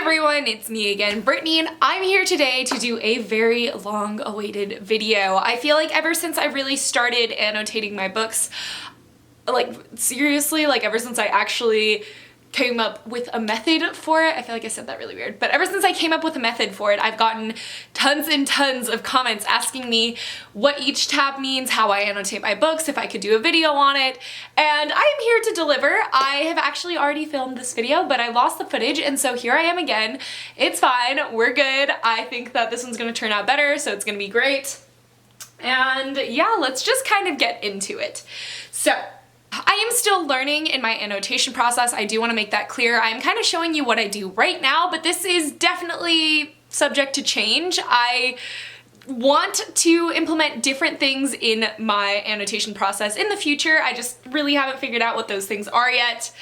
everyone, it's me again, Brittany, and I'm here today to do a very long-awaited video. I feel like ever since I really started annotating my books, like seriously, like ever since I actually came up with a method for it, I feel like I said that really weird, but ever since I came up with a method for it, I've gotten tons and tons of comments asking me what each tab means, how I annotate my books, if I could do a video on it, and I am here to deliver. I have actually already filmed this video, but I lost the footage, and so here I am again. It's fine, we're good. I think that this one's gonna turn out better, so it's gonna be great. And yeah, let's just kind of get into it. So, I am still learning in my annotation process. I do want to make that clear. I'm kind of showing you what I do right now, but this is definitely subject to change. I want to implement different things in my annotation process in the future. I just really haven't figured out what those things are yet.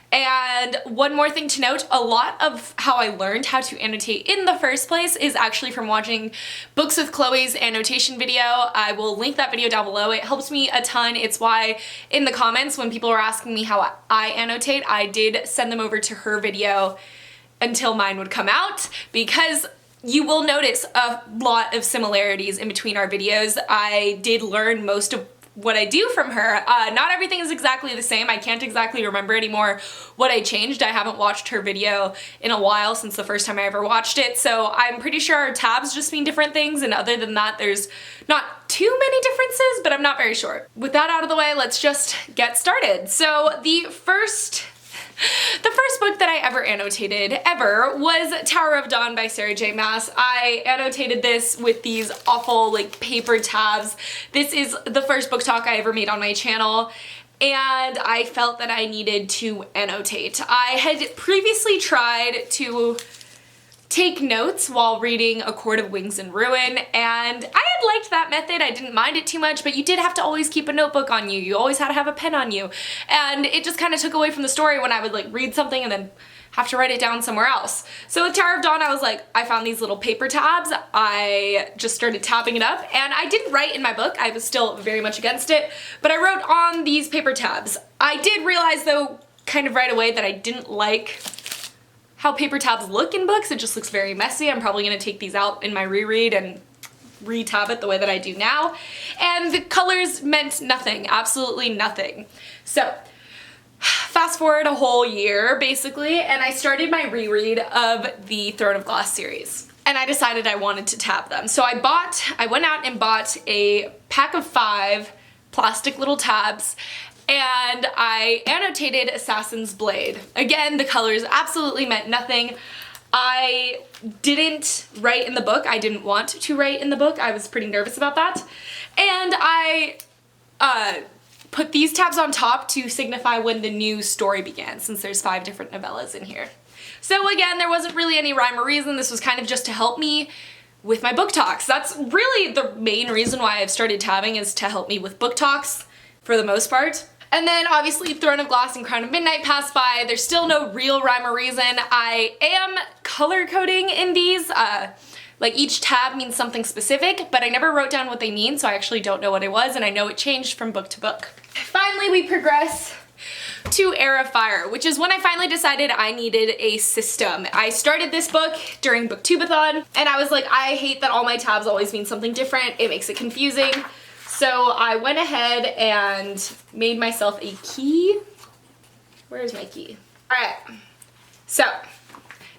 And one more thing to note, a lot of how I learned how to annotate in the first place is actually from watching Books with Chloe's annotation video. I will link that video down below. It helps me a ton. It's why in the comments when people were asking me how I annotate, I did send them over to her video until mine would come out, because you will notice a lot of similarities in between our videos. I did learn most of what I do from her. Not everything is exactly the same. I can't exactly remember anymore what I changed. I haven't watched her video in a while, since the first time I ever watched it, so I'm pretty sure our tabs just mean different things, and other than that there's not too many differences, but I'm not very sure. With that out of the way, let's just get started. So the first book that I ever annotated, was Tower of Dawn by Sarah J. Maas. I annotated this with these awful, like, paper tabs. This is the first book talk I ever made on my channel, and I felt that I needed to annotate. I had previously tried to take notes while reading A Court of Wings and Ruin, and I had liked that method. I didn't mind it too much, but you did have to always keep a notebook on you. You always had to have a pen on you, and it just kind of took away from the story when I would like read something and then have to write it down somewhere else. So with Tower of Dawn, I was like, I found these little paper tabs. I just started tabbing it up, and I didn't write in my book. I was still very much against it, but I wrote on these paper tabs. I did realize though, kind of right away, that I didn't like how paper tabs look in books. It just looks very messy. I'm probably gonna take these out in my reread and re-tab it the way that I do now. And the colors meant nothing, absolutely nothing. So, fast forward a whole year, basically, and I started my reread of the Throne of Glass series. And I decided I wanted to tab them. So I went out and bought a pack of 5 plastic little tabs, and I annotated Assassin's Blade. Again, the colors absolutely meant nothing. I didn't write in the book. I didn't want to write in the book. I was pretty nervous about that. And I put these tabs on top to signify when the new story began, since there's 5 different novellas in here. So again, there wasn't really any rhyme or reason. This was kind of just to help me with my book talks. That's really the main reason why I've started tabbing, is to help me with book talks for the most part. And then obviously Throne of Glass and Crown of Midnight passed by. There's still no real rhyme or reason. I am color coding in these. Like each tab means something specific, but I never wrote down what they mean, so I actually don't know what it was, and I know it changed from book to book. Finally, we progress to Heir of Fire, which is when I finally decided I needed a system. I started this book during Booktubeathon, and I was like, I hate that all my tabs always mean something different. It makes it confusing. So I went ahead and made myself a key. Where is my key? All right, so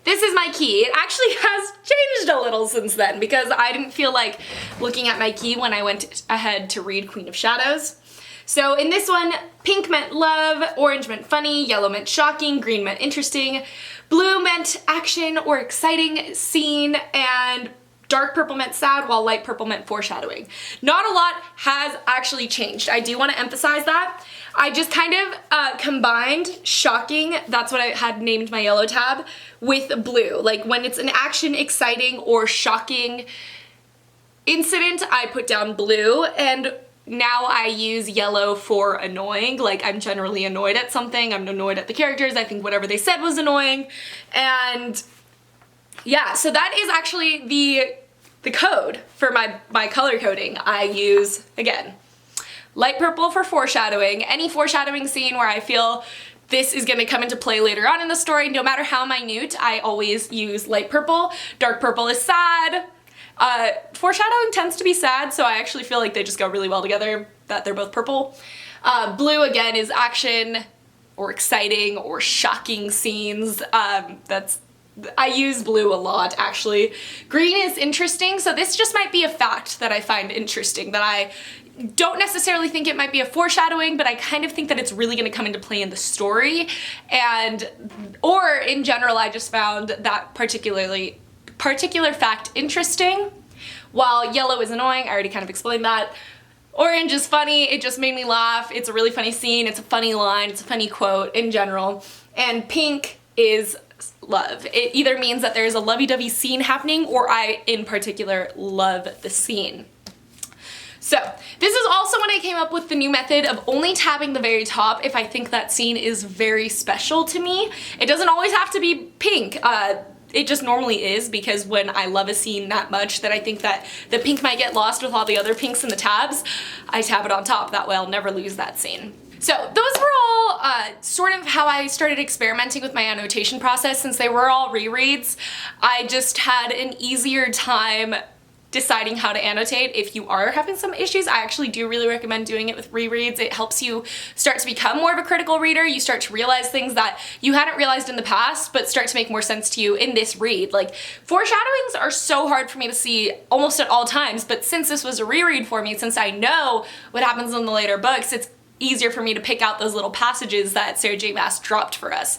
this is my key. It actually has changed a little since then, because I didn't feel like looking at my key when I went ahead to read Queen of Shadows. So in this one, pink meant love, orange meant funny, yellow meant shocking, green meant interesting, blue meant action or exciting scene, and dark purple meant sad, while light purple meant foreshadowing. Not a lot has actually changed. I do want to emphasize that. I just kind of combined shocking, that's what I had named my yellow tab, with blue. Like when it's an action, exciting, or shocking incident, I put down blue, and now I use yellow for annoying. Like I'm generally annoyed at something, I'm annoyed at the characters, I think whatever they said was annoying, and yeah, so that is actually the code for my color coding. I use, again, light purple for foreshadowing. Any foreshadowing scene where I feel this is going to come into play later on in the story. No matter how minute, I always use light purple. Dark purple is sad. Foreshadowing tends to be sad, so I actually feel like they just go really well together, that they're both purple. Blue, again, is action or exciting or shocking scenes. I use blue a lot, actually. Green is interesting, so this just might be a fact that I find interesting, that I don't necessarily think it might be a foreshadowing, but I kind of think that it's really going to come into play in the story, or in general, I just found that particular fact interesting. While yellow is annoying, I already kind of explained that. Orange is funny, it just made me laugh. It's a really funny scene, it's a funny line, it's a funny quote in general. And pink is love. It either means that there's a lovey-dovey scene happening, or I, in particular, love the scene. So this is also when I came up with the new method of only tabbing the very top if I think that scene is very special to me. It doesn't always have to be pink. It just normally is, because when I love a scene that much that I think that the pink might get lost with all the other pinks in the tabs, I tab it on top. That way I'll never lose that scene. So those were all sort of how I started experimenting with my annotation process. Since they were all rereads, I just had an easier time deciding how to annotate. If you are having some issues, I actually do really recommend doing it with rereads. It helps you start to become more of a critical reader. You start to realize things that you hadn't realized in the past, but start to make more sense to you in this read. Like, foreshadowings are so hard for me to see almost at all times, but since this was a reread for me, since I know what happens in the later books, it's easier for me to pick out those little passages that Sarah J. Maas dropped for us.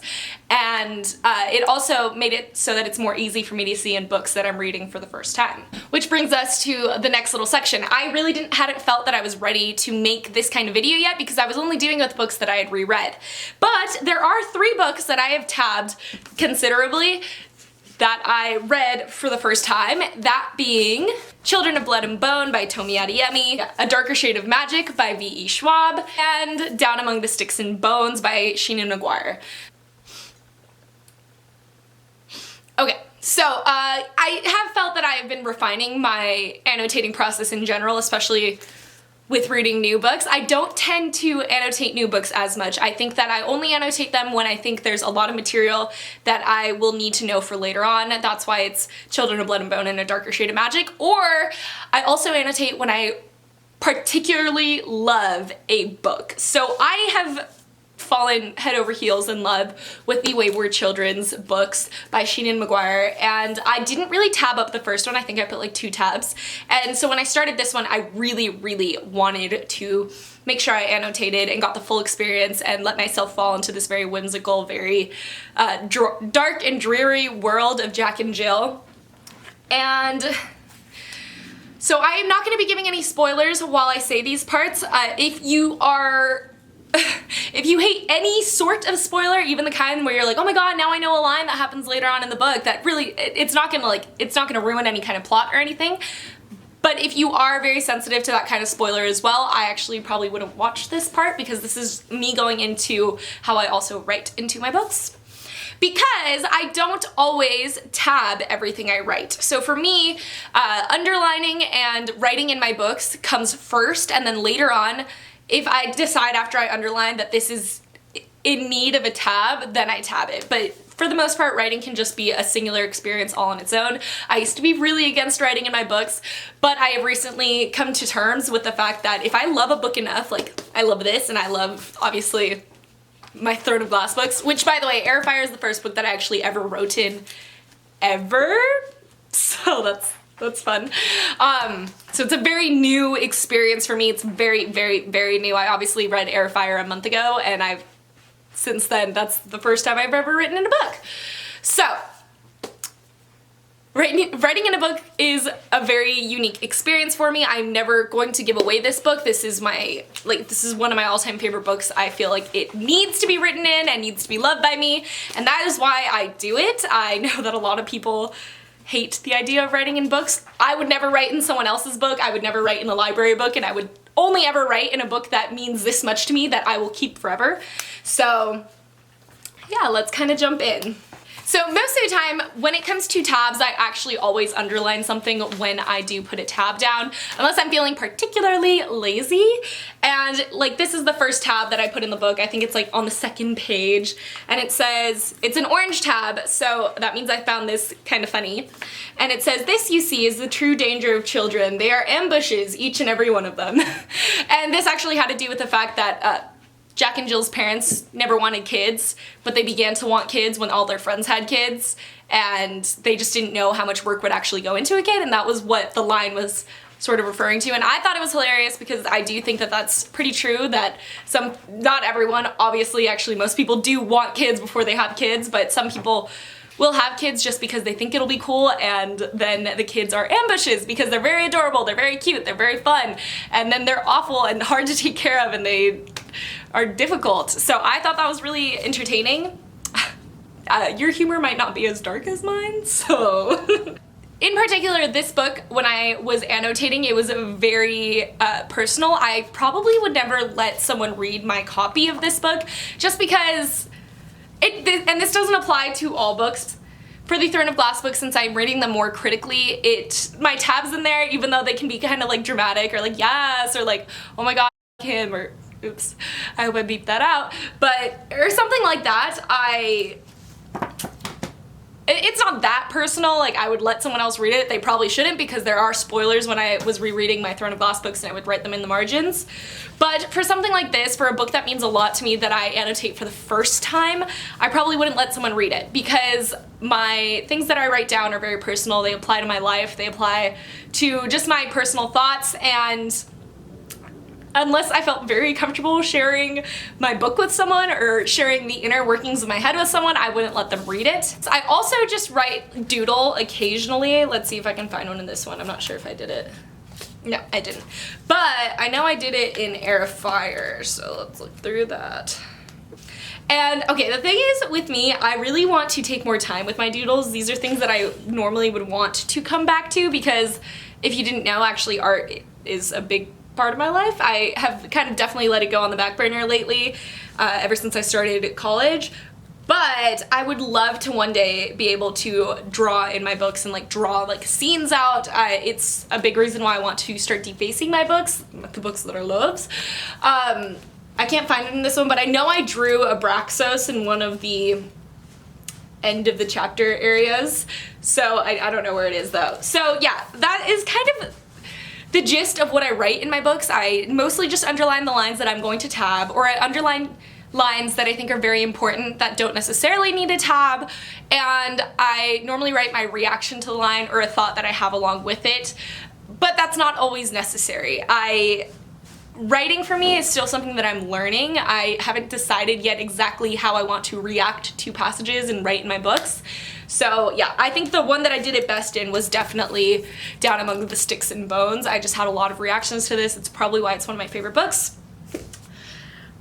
And it also made it so that it's more easy for me to see in books that I'm reading for the first time. Which brings us to the next little section. I really hadn't felt that I was ready to make this kind of video yet, because I was only doing it with books that I had reread. But there are 3 books that I have tabbed considerably that I read for the first time, that being Children of Blood and Bone by Tomi Adeyemi, A Darker Shade of Magic by V.E. Schwab, and Down Among the Sticks and Bones by Sheena Maguire. Okay, so I have felt that I have been refining my annotating process in general, especially with reading new books. I don't tend to annotate new books as much. I think that I only annotate them when I think there's a lot of material that I will need to know for later on. That's why it's Children of Blood and Bone and A Darker Shade of Magic. Or I also annotate when I particularly love a book. So I have fallen head over heels in love with the Wayward Children's books by Sheena Maguire, and I didn't really tab up the first one. I think I put like 2 tabs. And so when I started this one, I really wanted to make sure I annotated and got the full experience and let myself fall into this very whimsical, very dark and dreary world of Jack and Jill. And so I am not going to be giving any spoilers while I say these parts. If you hate any sort of spoiler, even the kind where you're like, oh my god, now I know a line that happens later on in the book, that really, it's not gonna ruin any kind of plot or anything. But if you are very sensitive to that kind of spoiler as well, I actually probably wouldn't watch this part, because this is me going into how I also write into my books. Because I don't always tab everything I write. So for me, underlining and writing in my books comes first, and then later on, if I decide after I underline that this is in need of a tab, then I tab it. But for the most part, writing can just be a singular experience all on its own. I used to be really against writing in my books, but I have recently come to terms with the fact that if I love a book enough, like I love this, and I love, obviously, my Throne of Glass books, which, by the way, Airfire is the first book that I actually ever wrote in, ever. So that's fun. So it's a very new experience for me. It's very new. I obviously read Airfire a month ago, and since then, that's the first time I've ever written in a book. So, writing in a book is a very unique experience for me. I'm never going to give away this book. This is one of my all-time favorite books. I feel like it needs to be written in and needs to be loved by me, and that is why I do it. I know that a lot of people hate the idea of writing in books. I would never write in someone else's book. I would never write in a library book, and I would only ever write in a book that means this much to me that I will keep forever. So yeah, let's kind of jump in. So most of the time, when it comes to tabs, I actually always underline something when I do put a tab down, unless I'm feeling particularly lazy. And like this is the first tab that I put in the book. I think it's like on the second page, and it says, it's an orange tab, so that means I found this kind of funny. And it says, "This you see is the true danger of children. They are ambushes, each and every one of them." And this actually had to do with the fact that Jack and Jill's parents never wanted kids, but they began to want kids when all their friends had kids, and they just didn't know how much work would actually go into a kid, and that was what the line was sort of referring to. And I thought it was hilarious because I do think that that's pretty true, that not everyone, obviously, actually most people do want kids before they have kids, but some people will have kids just because they think it'll be cool, and then the kids are ambushes because they're very adorable, they're very cute, they're very fun, and then they're awful and hard to take care of, and they are difficult. So I thought that was really entertaining. Your humor might not be as dark as mine, so. In particular, this book, when I was annotating, it was very personal. I probably would never let someone read my copy of this book just because, and this doesn't apply to all books. For the Throne of Glass books, since I'm reading them more critically, my tabs in there, even though they can be kind of like dramatic or like yes or like oh my god him or oops, I hope I beeped that out, but or something like that, it's not that personal. Like I would let someone else read it. They probably shouldn't because there are spoilers when I was rereading my Throne of Glass books, and I would write them in the margins. But for something like this, for a book that means a lot to me that I annotate for the first time, I probably wouldn't let someone read it because my things that I write down are very personal. They apply to my life. They apply to just my personal thoughts, and unless I felt very comfortable sharing my book with someone or sharing the inner workings of my head with someone, I wouldn't let them read it. So I also just doodle occasionally. Let's see if I can find one in this one. I'm not sure if I did it. No, I didn't. But I know I did it in Air of Fire, so let's look through that. And okay, the thing is with me, I really want to take more time with my doodles. These are things that I normally would want to come back to because if you didn't know, actually art is a big part of my life. I have kind of definitely let it go on the back burner lately, ever since I started college. But I would love to one day be able to draw in my books and like draw like scenes out. It's a big reason why I want to start defacing my books, the books that are loves. I can't find it in this one, but I know I drew a Abraxos in one of the end of the chapter areas. So I don't know where it is though. So yeah, that is kind of the gist of what I write in my books. I mostly just underline the lines that I'm going to tab, or I underline lines that I think are very important that don't necessarily need a tab, and I normally write my reaction to the line or a thought that I have along with it, but that's not always necessary. Writing for me is still something that I'm learning. I haven't decided yet exactly how I want to react to passages and write in my books. So yeah, I think the one that I did it best in was definitely Down Among the Sticks and Bones. I just had a lot of reactions to this. It's probably why it's one of my favorite books.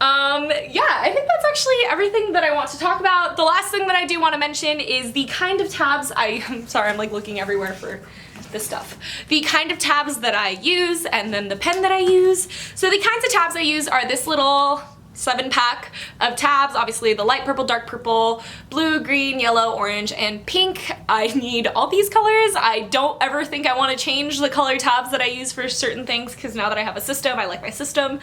Yeah, I think that's actually everything that I want to talk about. The last thing that I do want to mention is the kind of tabs I'm sorry, I'm like looking everywhere for this stuff. The kind of tabs that I use and then the pen that I use. So the kinds of tabs I use are this little 7-pack of tabs, obviously the light purple, dark purple, blue, green, yellow, orange, and pink. I need all these colors. I don't ever think I want to change the color tabs that I use for certain things because now that I have a system, I like my system.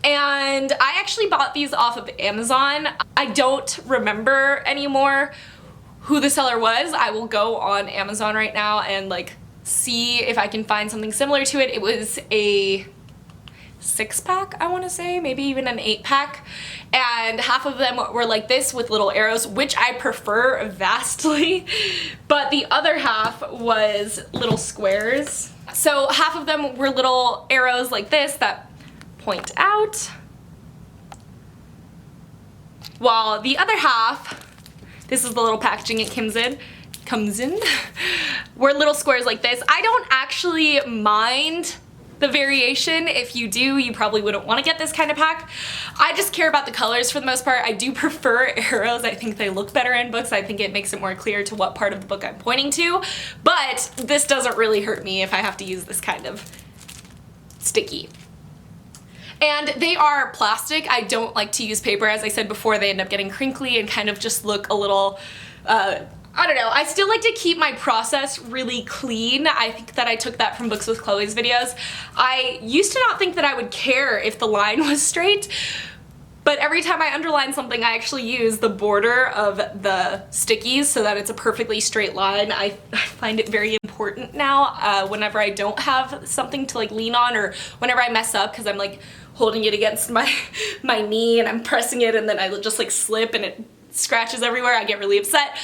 And I actually bought these off of Amazon. I don't remember anymore who the seller was. I will go on Amazon right now and like see if I can find something similar to it. It was a 6-pack, I want to say, maybe even an 8-pack, and half of them were like this with little arrows, which I prefer vastly, but the other half was little squares. So half of them were little arrows like this that point out, while the other half, this is the little packaging it comes in, were little squares like this. I don't actually mind the variation. If you do, you probably wouldn't want to get this kind of pack. I just care about the colors for the most part. I do prefer arrows. I think they look better in books. I think it makes it more clear to what part of the book I'm pointing to, but this doesn't really hurt me if I have to use this kind of sticky. And they are plastic. I don't like to use paper. As I said before, they end up getting crinkly and kind of just look a little I don't know, I still like to keep my process really clean. I think that I took that from Books with Chloe's videos. I used to not think that I would care if the line was straight, but every time I underline something, I actually use the border of the stickies so that it's a perfectly straight line. I find it very important now whenever I don't have something to like lean on, or whenever I mess up because I'm like holding it against my knee and I'm pressing it and then I just like slip and it scratches everywhere. I get really upset.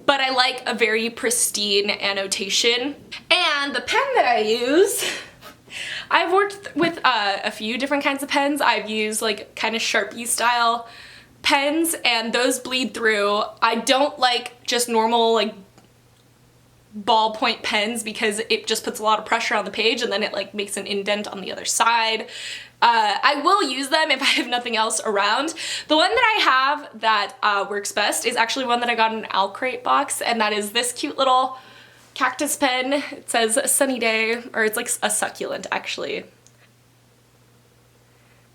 But I like a very pristine annotation. And the pen that I use, I've worked with a few different kinds of pens. I've used like kind of Sharpie style pens and those bleed through. I don't like just normal like ballpoint pens because it just puts a lot of pressure on the page and then it like makes an indent on the other side. I will use them if I have nothing else around. The one that I have that works best is actually one that I got in an Owl Crate box, and that is this cute little Cactus pen. It says Sunny Day, or it's like a succulent actually.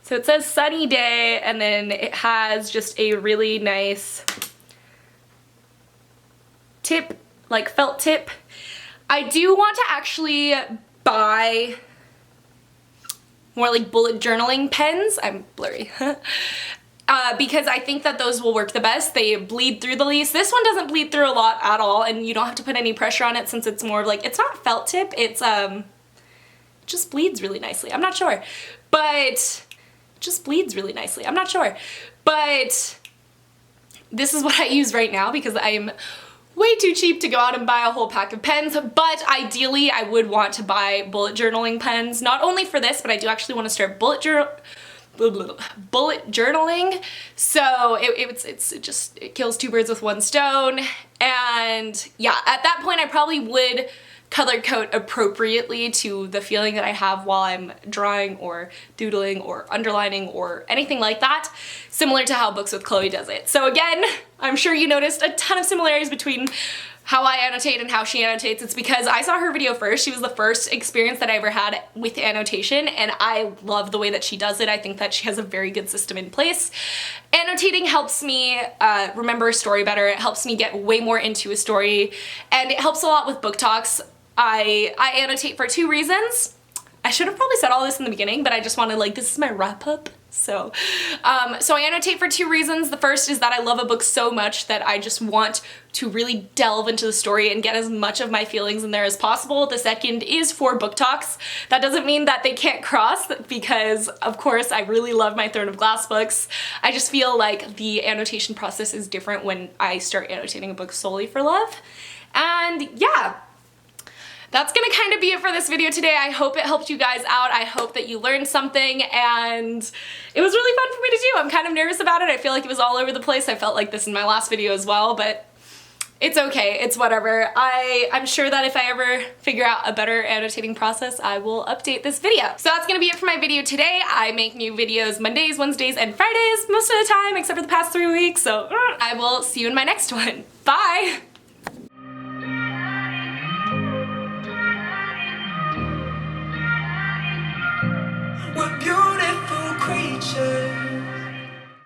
So it says Sunny Day, and then it has just a really nice tip, like felt tip. I do want to actually buy more like bullet journaling pens. I'm blurry. Because I think that those will work the best. They bleed through the least. This one doesn't bleed through a lot at all, and you don't have to put any pressure on it since it's more of like, it's not felt tip, it's it just bleeds really nicely. I'm not sure, but it just bleeds really nicely. I'm not sure, but this is what I use right now because I'm way too cheap to go out and buy a whole pack of pens, but ideally I would want to buy bullet journaling pens, not only for this, but I do actually want to start bullet journaling. So it kills two birds with one stone. And yeah, at that point I probably would color code appropriately to the feeling that I have while I'm drawing or doodling or underlining or anything like that, similar to how Books with Chloe does it. So again, I'm sure you noticed a ton of similarities between how I annotate and how she annotates. It's because I saw her video first. She was the first experience that I ever had with annotation, and I love the way that she does it. I think that she has a very good system in place. Annotating helps me remember a story better. It helps me get way more into a story, and it helps a lot with book talks. I annotate for two reasons. I should have probably said all this in the beginning, but I just wanted, like, this is my wrap up. So I annotate for two reasons. The first is that I love a book so much that I just want to really delve into the story and get as much of my feelings in there as possible. The second is for book talks. That doesn't mean that they can't cross, because of course I really love my Throne of Glass books. I just feel like the annotation process is different when I start annotating a book solely for love. And yeah. That's gonna kind of be it for this video today. I hope it helped you guys out. I hope that you learned something, and it was really fun for me to do. I'm kind of nervous about it. I feel like it was all over the place. I felt like this in my last video as well, but it's okay. It's whatever. I'm sure that if I ever figure out a better annotating process, I will update this video. So that's gonna be it for my video today. I make new videos Mondays, Wednesdays, and Fridays most of the time, except for the past 3 weeks, so I will see you in my next one. Bye!